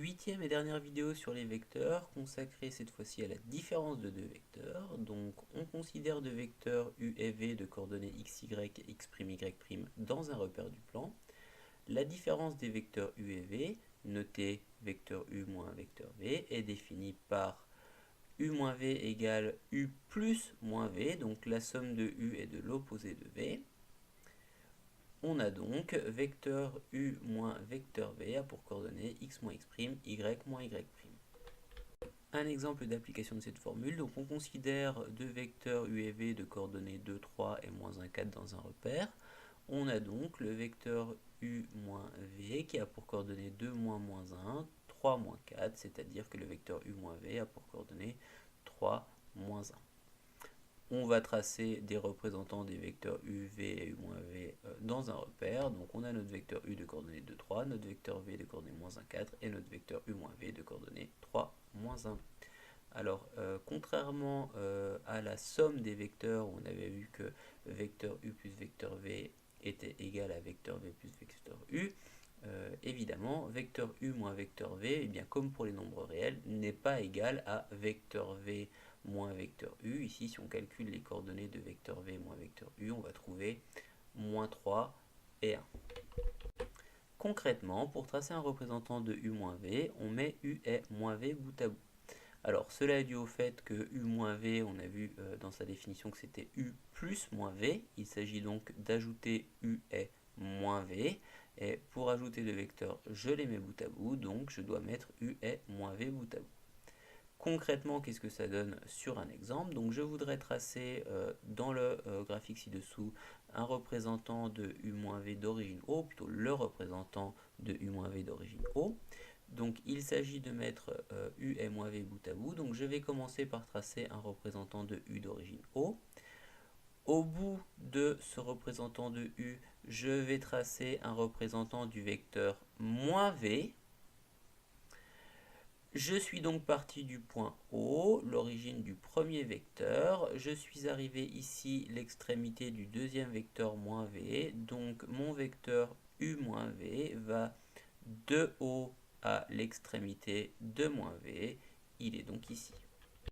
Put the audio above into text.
8e et dernière vidéo sur les vecteurs, consacrée cette fois-ci à la différence de deux vecteurs. Donc on considère deux vecteurs u et v de coordonnées x, y et x', y' dans un repère du plan. La différence des vecteurs u et v, noté vecteur u moins vecteur v, est définie par u moins v égale u plus moins v, donc la somme de u est de l'opposé de v. On a donc vecteur u moins vecteur v a pour coordonnées x moins x', y moins y'. Un exemple d'application de cette formule, donc on considère deux vecteurs u et v de coordonnées 2, 3 et moins 1, 4 dans un repère. On a donc le vecteur u moins v qui a pour coordonnées 2, moins 1, 3, moins 4, c'est-à-dire que le vecteur u moins v a pour coordonnées 3, moins 1. On va tracer des représentants des vecteurs u, v et u moins v dans un repère. Donc on a notre vecteur u de coordonnées 2, 3, notre vecteur v de coordonnées moins 1, 4 et notre vecteur u moins v de coordonnées 3, moins 1. Alors, contrairement à la somme des vecteurs, où on avait vu que vecteur u plus vecteur v était égal à vecteur v plus vecteur u, évidemment, vecteur u moins vecteur v, eh bien, comme pour les nombres réels, n'est pas égal à vecteur v moins vecteur u. Ici, si on calcule les coordonnées de vecteur v moins vecteur u, on va trouver moins 3 et 1. Concrètement, pour tracer un représentant de u moins v, on met u et moins v bout à bout. Alors, cela est dû au fait que u moins v, on a vu dans sa définition que c'était u plus moins v. Il s'agit donc d'ajouter u et moins v. Et pour ajouter deux vecteurs, je les mets bout à bout, donc je dois mettre u et moins v bout à bout. Concrètement, qu'est-ce que ça donne sur un exemple? Donc je voudrais tracer dans le graphique ci-dessous un représentant de u moins v d'origine O, plutôt le représentant de u moins v d'origine O. Donc il s'agit de mettre u et moins v bout à bout. Donc je vais commencer par tracer un représentant de u d'origine O. Au bout de ce représentant de u, je vais tracer un représentant du vecteur moins v. Je suis donc parti du point O, l'origine du premier vecteur. Je suis arrivé ici, l'extrémité du deuxième vecteur moins v. Donc mon vecteur u moins v va de O à l'extrémité de moins v. Il est donc ici.